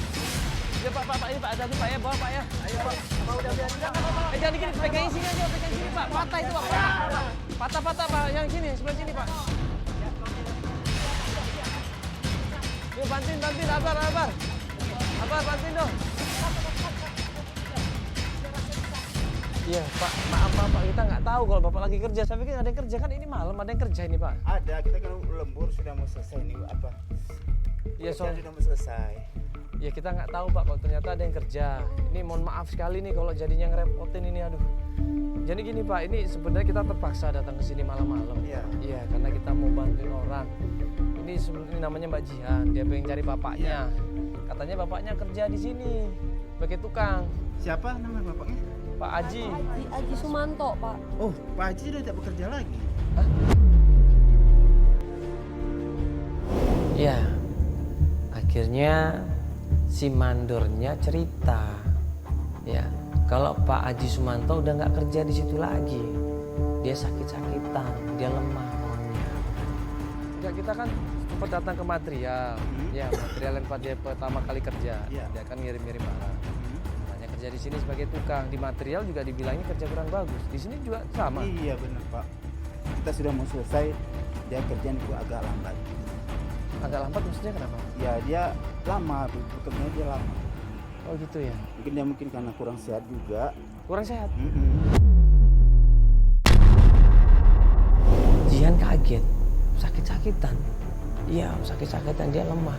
S1: Ya Pak, ini Pak, ada tuh Pak ya, bawa Pak ya. Ayo Pak, udah biarin. Jangan dikit, pegangin sini aja, pegangin sini Pak. Patah itu Pak. Patah Pak, yang sini, sebelah sini Pak. Yuk bantuin, Abar. Abar, bantuin dong. Iya Pak, maaf Pak, kita nggak tahu kalau Bapak lagi kerja. Saya pikir ada yang kerja, kan ini malam ada yang kerja ini Pak.
S6: Ada, kita kan lembur sudah mau selesai ini apa?
S1: Iya
S6: Pekerjaan sudah mau selesai.
S1: Ya kita nggak tahu Pak kalau ternyata ada yang kerja. Ini mohon maaf sekali nih kalau jadinya ngerepotin ini, aduh. Jadi gini Pak, ini sebenarnya kita terpaksa datang ke sini malam-malam.
S6: Iya.
S1: Iya, karena kita mau bantuin orang. Ini sebenarnya namanya Mbak Jihan, dia pengen cari bapaknya. Katanya bapaknya kerja di sini sebagai tukang.
S6: Siapa nama bapaknya?
S1: Pak Aji.
S2: Aji Sumanto Pak.
S6: Oh, Pak Haji sudah tidak bekerja lagi.
S3: Ya, akhirnya si mandornya cerita, ya kalau Pak Haji Sumanto udah nggak kerja di situ lagi, dia sakit-sakitan, dia lemah orangnya.
S1: Enggak, kita kan sempat datang ke material, ya material yang dia pertama kali kerja,
S6: Iya.
S1: dia kan ngirim-ngirim barang. Hanya kerja di sini sebagai tukang, di material juga dibilangnya kerja kurang bagus. Di sini juga sama.
S6: Iya benar Pak. Kita sudah mau selesai, dia kerjaan itu agak lambat.
S1: Agak lambat maksudnya kenapa?
S6: Ya dia lama, bekerjanya dia lama.
S1: Oh gitu ya.
S6: Mungkin karena kurang sehat juga.
S1: Kurang sehat.
S3: Jihan kaget, sakit-sakitan. Iya, sakit-sakitan, dia lemah.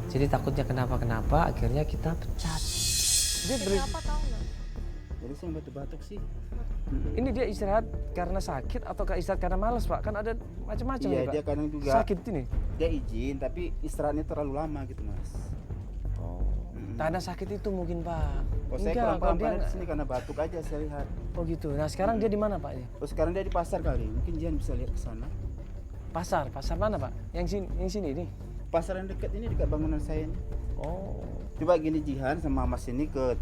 S3: Jadi takutnya kenapa-kenapa, akhirnya kita pecat.
S1: Dia beri,
S2: Apa tahu nggak?
S6: Jadi saya batuk-batuk sih.
S1: ini dia istirahat karena sakit atau istirahat karena malas Pak? Kan ada macam-macam
S6: Iya
S1: nih Pak.
S6: dia kadang juga
S1: Sakit ini.
S6: dia izin tapi istirahatnya terlalu lama gitu Mas.
S1: Oh. Karena sakit itu mungkin Pak.
S6: Oh, saya
S1: Enggak,
S6: kurang
S1: kalau
S6: paham
S1: dia
S6: karena di
S1: enggak-
S6: sini karena batuk aja saya lihat.
S1: Oh gitu. Nah sekarang dia di mana Pak?
S6: Oh, sekarang dia di pasar kali. Mungkin Jihan bisa lihat ke sana.
S1: Pasar mana Pak? Yang sini nih.
S6: Pasar yang dekat ini dekat bangunan saya ini.
S1: Oh.
S6: Coba gini Jihan sama Mas ini ke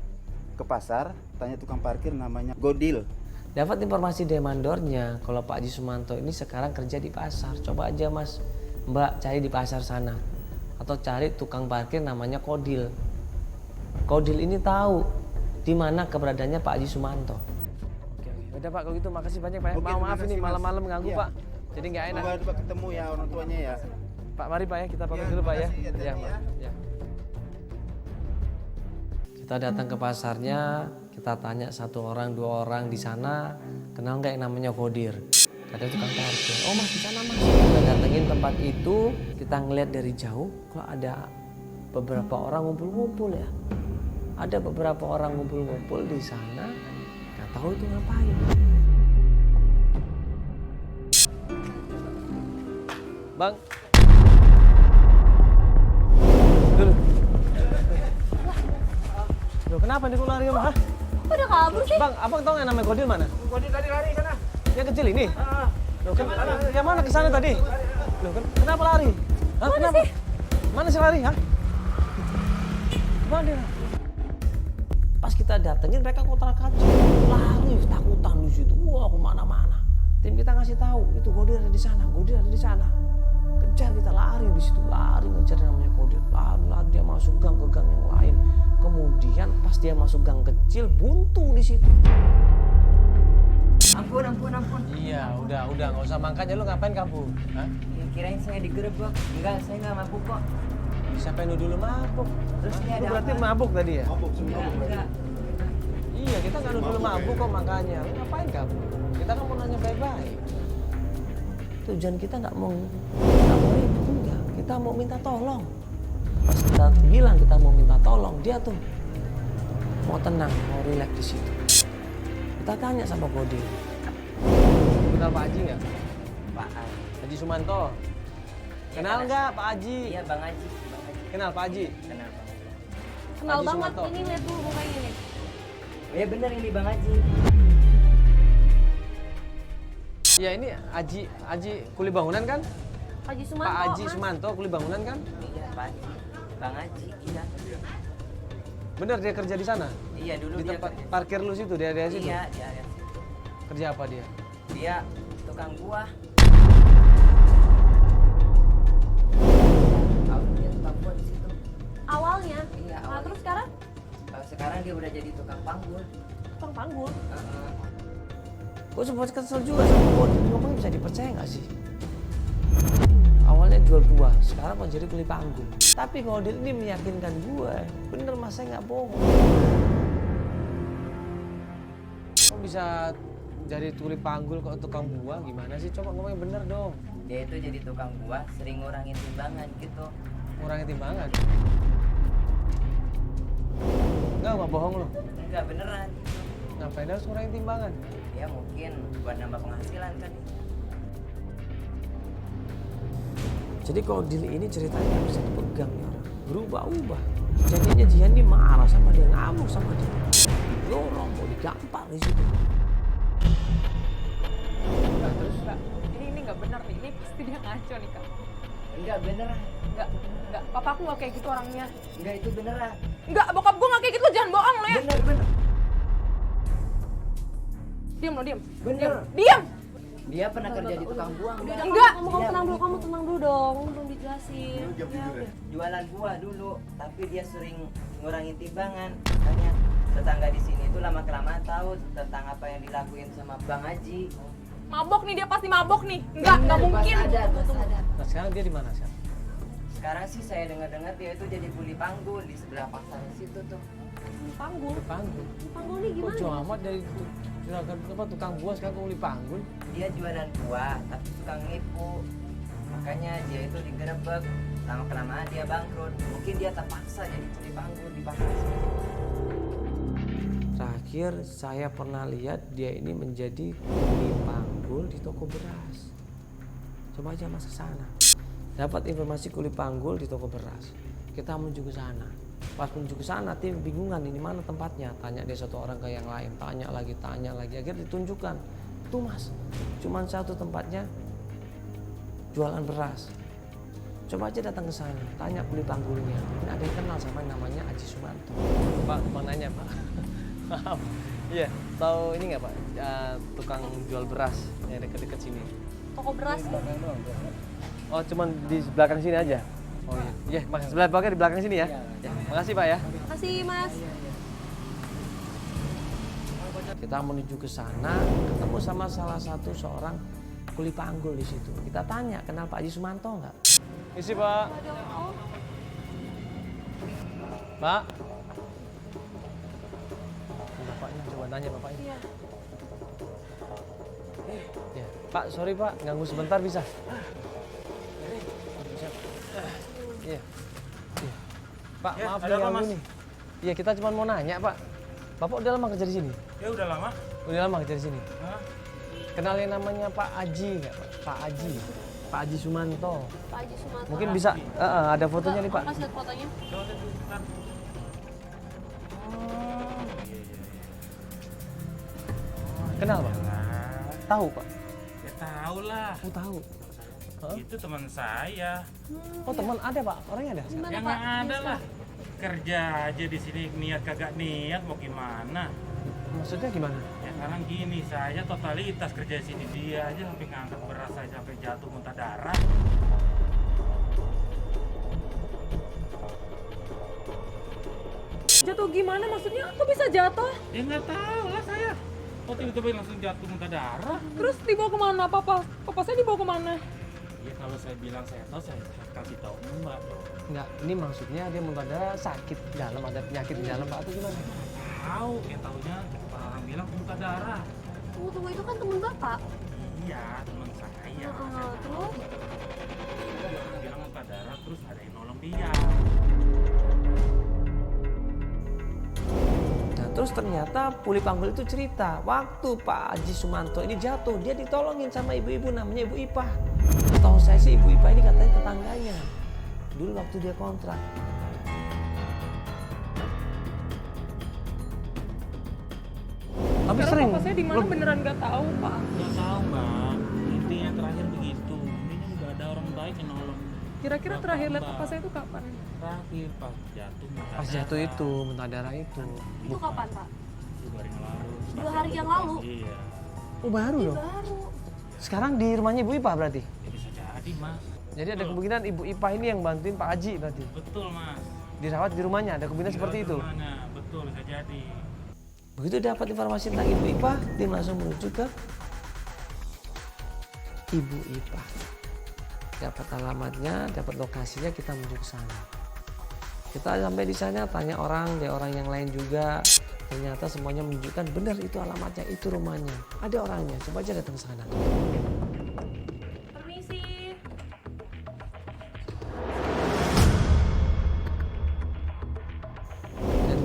S6: pasar, tanya tukang parkir namanya Godil.
S3: Dapat informasi dari mandornya kalau Pak Haji Sumanto ini sekarang kerja di pasar. Coba aja Mas, Mbak cari di pasar sana. Atau cari tukang parkir namanya Kodil. Kodil ini tahu di mana keberadaannya Pak Haji Sumanto.
S1: Oke. Udah Pak kalau gitu makasih banyak Pak.
S6: Oke,
S1: Maaf
S6: terima
S1: ini
S6: kasih, Mas.
S1: malam-malam ganggu
S6: Iya.
S1: Pak. Jadi nggak enak.
S6: Semoga dapat ketemu ya orang tuanya ya.
S1: Pak mari Pak ya kita pamit
S6: Ya,
S1: dulu Pak ya.
S6: terima kasih, hati-hati
S1: Ya,
S6: ya.
S1: Pak. Ya.
S3: Kita datang ke pasarnya, kita tanya satu orang, dua orang di sana, kenal nggak yang namanya Kodir? Ada tukang parkir. Oh Mas di sana Mas. Kita datengin tempat itu, kita ngeliat dari jauh, kok ada beberapa orang ngumpul-ngumpul ya. Ada beberapa orang ngumpul-ngumpul di sana, nggak tahu itu ngapain.
S1: Bang. Dulu. Loh kenapa nih kok lari Om? Hah?
S2: Kok udah kabur sih?
S1: Bang, abang tahu nggak namanya Kodil mana?
S8: Kodil tadi lari sana.
S1: Yang kecil ini? Loh, yang mana ke sana tadi? Loh, kenapa lari? Hah,
S2: Mana
S1: kenapa?
S2: sih?
S1: Mana sih lari, hah? Mana dia?
S3: Pas kita datengin mereka kotak kacau, lari takutan di situ. Wah kemana-mana. Tim kita ngasih tahu itu Kodir ada di sana, Kodir ada di sana. Kejar kita lari di situ, lari ngejar yang namanya Kodir. Lari dia masuk gang ke gang yang lain. Kemudian pas dia masuk gang kecil buntu di situ.
S8: Ampun.
S1: Iya, udah nggak usah makanya lu ngapain kabur? Hah?
S8: Ya, kirain saya digerebek. Enggak, saya nggak mabuk kok.
S1: Siapa yang nuduh lu mabuk?
S8: Terus
S1: Hah?
S8: ini
S1: Lu
S8: ada
S1: berarti
S8: apa?
S1: mabuk tadi ya?
S8: Enggak.
S1: Iya, kita nggak nuduh lu mabuk kok makanya. Lu ngapain kabur? Kita kan mau nanya baik-baik.
S3: Tujuan kita nggak mau ribut, enggak. Kita mau minta tolong. Pas kita bilang kita mau minta tolong, dia tuh mau tenang, mau rileks di situ. Kita tanya sama Kodir.
S1: Kenal Pak Haji nggak?
S8: Pak
S1: Haji Sumanto. Kenal nggak Pak Haji?
S8: Iya, Bang Haji.
S1: Kenal Pak Haji?
S8: Kenal Bang Haji.
S2: Kenal
S1: Haji
S2: banget.
S1: Sumanto.
S2: Ini lihat dulu mukanya nih.
S8: Ya bener ini Bang Haji.
S1: Iya ini Haji kuli bangunan kan?
S2: Haji Sumanto.
S1: Pak Haji
S2: Mas.
S1: Sumanto kuli bangunan kan?
S8: Iya, Pak Haji. Bang Haji, iya.
S1: Bener dia kerja di sana?
S8: Iya, dulu
S1: Di
S8: dia
S1: tempat
S8: kerja.
S1: parkir lu situ, dia situ?
S8: Iya, dia.
S1: Kerja apa dia?
S8: Dia tukang buah. Awalnya dia tukang buah di situ.
S2: Awalnya.
S8: Iya,
S2: Nah,
S8: awalnya.
S2: terus sekarang
S8: Sekarang dia udah jadi tukang panggul.
S2: tukang panggul.
S3: Gue sempat kesel juga sama Kodir. Ngomongnya bisa dipercaya nggak sih? Awalnya jual buah, sekarang mau jadi kuli panggul. Tapi Kodir ini meyakinkan gue, bener mas saya nggak bohong.
S1: Kok bisa jadi kuli panggul kok tukang buah gimana sih? Coba ngomongnya bener dong.
S8: Dia itu jadi tukang buah, sering ngurangin timbangan gitu.
S1: Ngurangin timbangan. Nggak bohong lu.
S8: Enggak beneran.
S1: Ngapain harus ngurangin timbangan?
S8: Ya mungkin buat nambah penghasilan kan.
S3: Jadi Kodir ini ceritanya nggak bisa dipegang nih orang. Berubah-ubah. Jadinya Jihan ini marah sama dia, ngamuk sama dia. Dorong, mau digampar di situ.
S5: Kak, terus Kak, ini nggak benar nih, ini pasti dia ngaco nih Kak.
S8: Enggak beneran.
S5: Nggak, papa aku nggak kayak gitu orangnya.
S8: Enggak itu beneran.
S5: Nggak, bokap gue nggak kayak gitu, jangan bohong lo ya.
S8: Bener.
S5: Diam lo, diam.
S8: Bener.
S5: Diam.
S8: Dia pernah kerja di tukang buah.
S2: Enggak. Kamu tenang dulu, kamu tenang dulu dong. Belum dijelasin. Ya, udah.
S8: Jualan buah dulu, tapi dia sering ngurangin timbangan. Makanya tetangga di sini tuh lama kelamaan tahu tentang apa yang dilakuin sama Bang Haji.
S5: Mabok nih, dia pasti mabok nih. Nggak mungkin.
S8: Gua sadar.
S1: Nah sekarang dia di mana sekarang?
S8: Sekarang sih saya dengar-dengar dia itu jadi kuli panggul di sebelah pasar situ tuh.
S2: Panggul.
S1: Kuli panggul.
S2: Panggul nih
S1: Kok
S2: gimana?
S1: jauh
S2: nih?
S1: amat dari juragan apa tukang buah sekarang kuli panggul?
S8: Dia jualan buah tapi suka nipu. Makanya dia itu digerebek. Lama kelamaan dia bangkrut. Mungkin dia terpaksa jadi kuli panggul di pasar sini.
S3: Terakhir saya pernah lihat dia ini menjadi kuli panggul di toko beras. Coba aja mas ke sana. Dapat informasi kuli panggul di toko beras. Kita menuju ke sana. Pas menuju ke sana, tim bingungan ini mana tempatnya. Tanya dia satu orang ke yang lain, tanya lagi. Akhirnya ditunjukkan. Tuh mas, cuman satu tempatnya jualan beras. Coba aja datang ke sana, tanya kuli panggulnya. Mungkin ada yang kenal sama yang namanya Aji Sumanto.
S1: Pak, mau nanya Pak. Maaf. Iya, tahu ini nggak Pak? Tukang jual beras yang dekat-dekat sini.
S2: Toko beras.
S1: Oh, cuman di belakang sini aja. Oh iya, sebelah belakang di belakang sini ya. Ya, makasih Pak ya.
S2: Makasih mas.
S3: Kita menuju ke sana, ketemu sama salah satu seorang kuli panggul di situ. Kita tanya, kenal Pak Aji Sumanto nggak?
S1: Isi Pak. Pak. Bapaknya coba tanya bapaknya.
S2: Iya.
S1: Ya, Pak, sorry Pak, ganggu sebentar bisa? Iya. Iya. Pak, maaf
S10: ada apa,
S1: ganggu
S10: Mas?
S1: nih. Iya, kita cuma mau nanya, Pak. Bapak udah lama kerja di sini?
S10: Ya udah lama.
S1: Udah lama kerja di sini.
S10: Hah?
S1: Kenal yang namanya Pak Aji nggak, Pak? Pak Aji. Pak Aji Sumanto.
S2: Pak Haji Sumanto.
S1: Mungkin bisa ada fotonya nih, Pak.
S2: Kasih lihat fotonya.
S10: Coba saya tunjukkan.
S1: Kenal, Pak? Tahu, Pak?
S10: Ya tahu lah.
S1: Oh, tahu. Hah?
S10: Itu teman saya.
S1: Oh, teman ada, Pak? Orangnya ada?
S2: Gimana
S10: Ya
S2: Pak?
S10: nggak ada lah. Kerja aja di sini niat kagak niat mau gimana?
S1: Maksudnya gimana?
S10: Ya sekarang gini, saya totalitas kerja di sini, dia aja sampai ngangkat beras saya sampai jatuh muntah darah.
S5: Jatuh gimana maksudnya? Kok bisa jatuh?
S10: Ya nggak tahu lah saya. Kok tiba-tiba langsung jatuh muntah darah?
S5: Terus dibawa kemana papa? Papa saya dibawa kemana?
S10: Ya kalau saya bilang saya tahu, saya kasih tahu Mbak dong.
S1: Enggak, ini maksudnya dia mendadak sakit di dalam, ada penyakit di dalam, Pak, atau gimana?
S10: Tahu, kayak taunya orang bilang muntah darah.
S2: Tunggu, itu kan temen bapak.
S10: Iya, teman saya.
S2: Terus?
S10: Orang bilang muntah darah, terus ada yang nolong dia.
S3: Nah, terus ternyata kuli panggul itu cerita, waktu Pak Aji Sumanto ini jatuh, dia ditolongin sama ibu-ibu namanya Ibu Ipah. Setahu saya sih Ibu Ipah ini katanya tetangganya. Dulu waktu dia kontrak.
S1: Tapi
S5: Sekarang
S1: sering.
S5: papa saya di mana beneran nggak tahu pak.
S10: Nggak tahu Mbak, intinya terakhir begitu. Intinya udah ada orang baik yang nolong.
S5: Kira-kira
S10: Bapak,
S5: terakhir lihat
S10: Mbak.
S5: papa saya itu kapan?
S10: Terakhir pas jatuh muntah
S1: Pas jatuh itu, muntah darah itu.
S2: Itu kapan Pak?
S10: 2 hari yang lalu.
S2: 2 hari yang lalu?
S10: Iya,
S1: Oh, baru dong.
S2: Baru.
S1: Sekarang di rumahnya Ibu Ipah berarti?
S10: ya bisa jadi Mas.
S1: Jadi ada kemungkinan Ibu Ipah ini yang bantuin Pak Haji berarti?
S10: Betul Mas.
S1: Dirawat di rumahnya, ada kemungkinan seperti itu?
S10: Mana? Betul, bisa jadi.
S3: Begitu dapat informasi tentang Ibu Ipah, tim langsung menuju ke Ibu Ipah. Dapat alamatnya, dapat lokasinya, kita menuju ke sana. Kita sampai di sana, tanya orang, dia orang yang lain juga. Ternyata semuanya menunjukkan benar itu alamatnya, itu rumahnya. Ada orangnya, coba aja datang ke sana.
S2: Permisi.
S3: Dan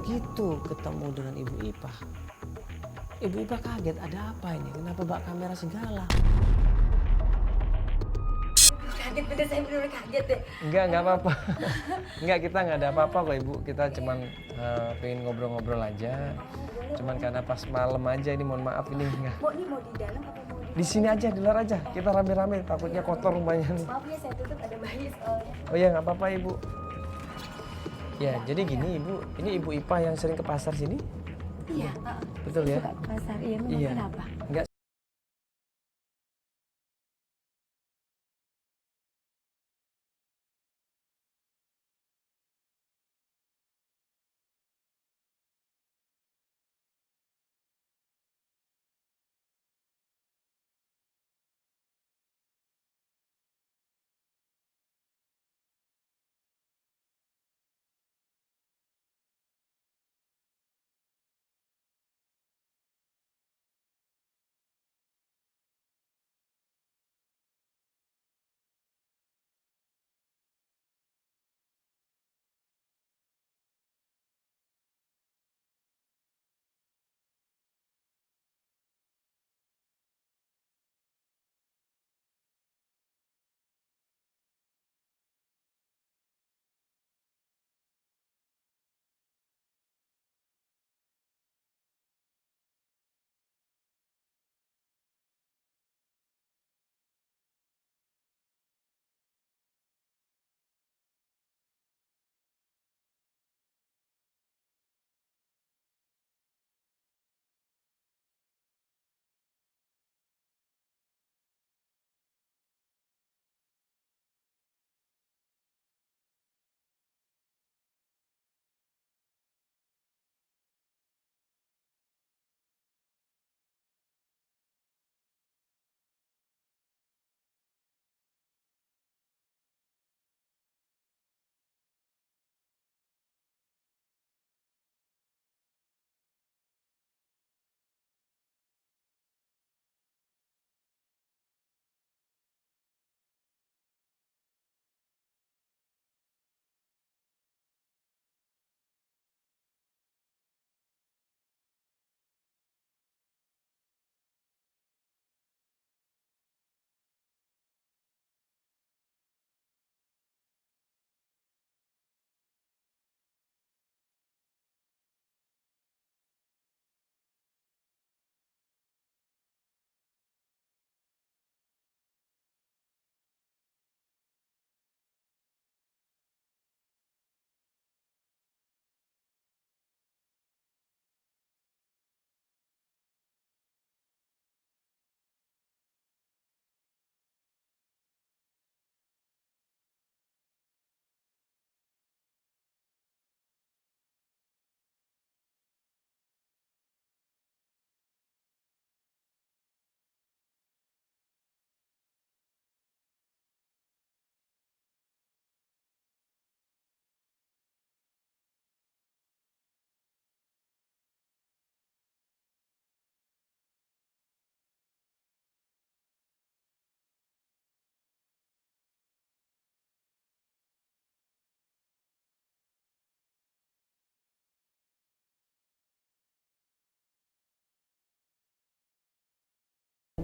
S3: begitu ketemu dengan Ibu Ipah. Ibu Ipah kaget, ada apa ini? Kenapa bawa kamera segala?
S2: Kaget, bener saya bener kaget deh.
S1: Enggak apa-apa. Enggak, kita nggak ada apa-apa kok Ibu. Kita cuman pengen ngobrol-ngobrol aja. Cuman karena pas malam aja ini, mohon maaf ini enggak.
S2: Mau di dalam apa mau
S1: Di sini aja, di luar aja. Kita rame-rame, takutnya kotor rumahnya nih.
S2: Maaf ya saya tutup, ada bayi soalnya.
S1: Oh ya, nggak apa-apa Ibu. Ya, jadi gini Ibu, ini Ibu Ipah yang sering ke pasar sini?
S2: Iya.
S1: Betul ya?
S2: Suka ke pasar, iya. Memang
S1: Iya.
S2: kenapa?
S1: Enggak,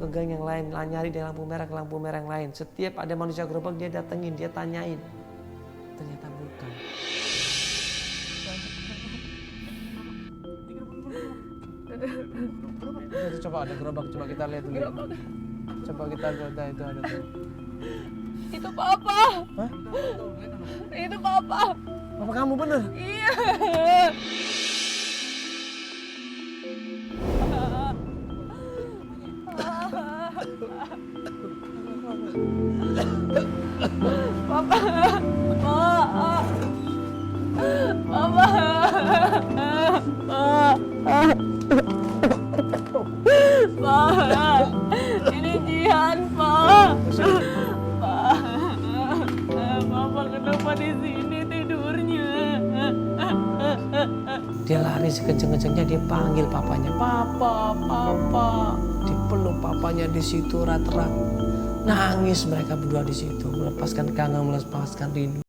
S3: ke gang yang lain, nyari dari lampu merah ke lampu merah yang lain. Setiap ada manusia gerobak dia datengin, dia tanyain. Ternyata bukan. Itu coba ada gerobak, coba kita lihat dulu. Coba kita lihat itu ada.
S5: Itu papa.
S3: Hah?
S5: Itu papa.
S3: Papa kamu bener?
S5: Iya. Papa. Papa. Pak, ini Jihan, Pak. Pak, Papa kenapa di sini tidurnya?
S3: Dia lari sekenceng-kencengnya, dia panggil papanya, papa, papa. Dipeluk papanya di situ rat-rat. Nangis mereka berdua di situ, melepaskan kangen, melepaskan rindu.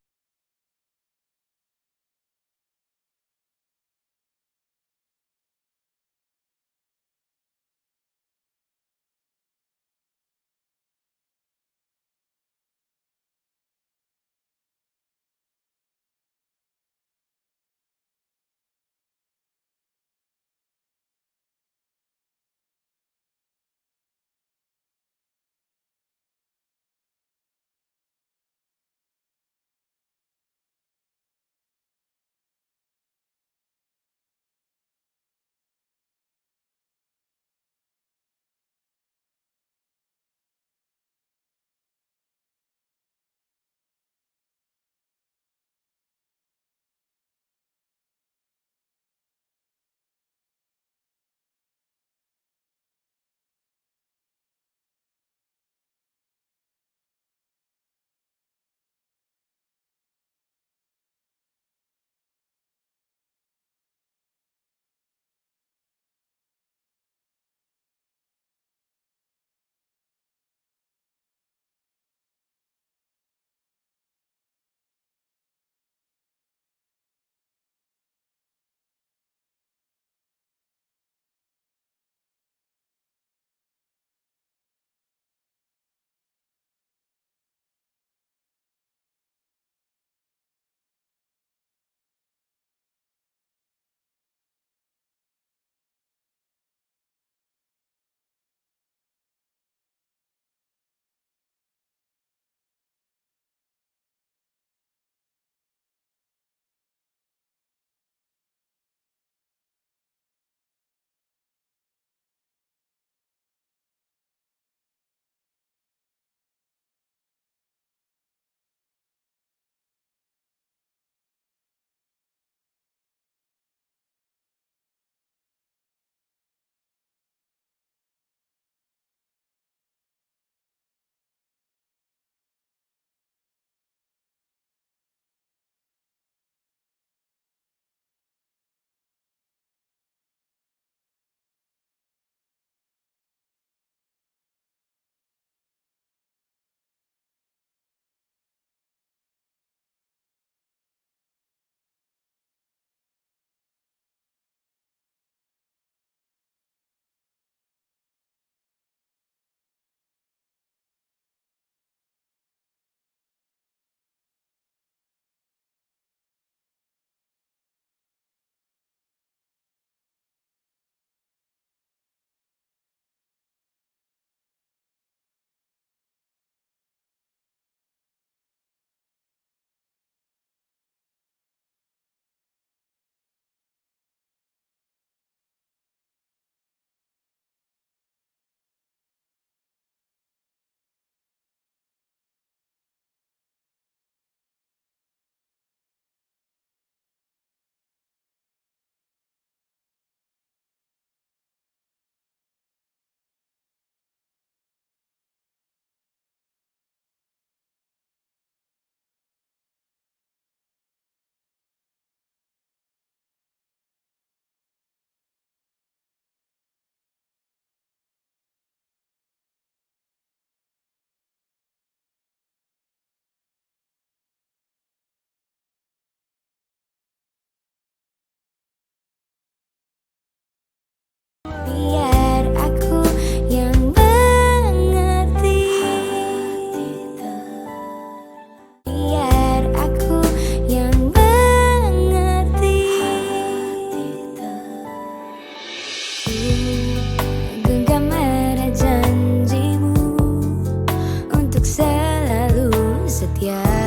S9: untuk selalu setia.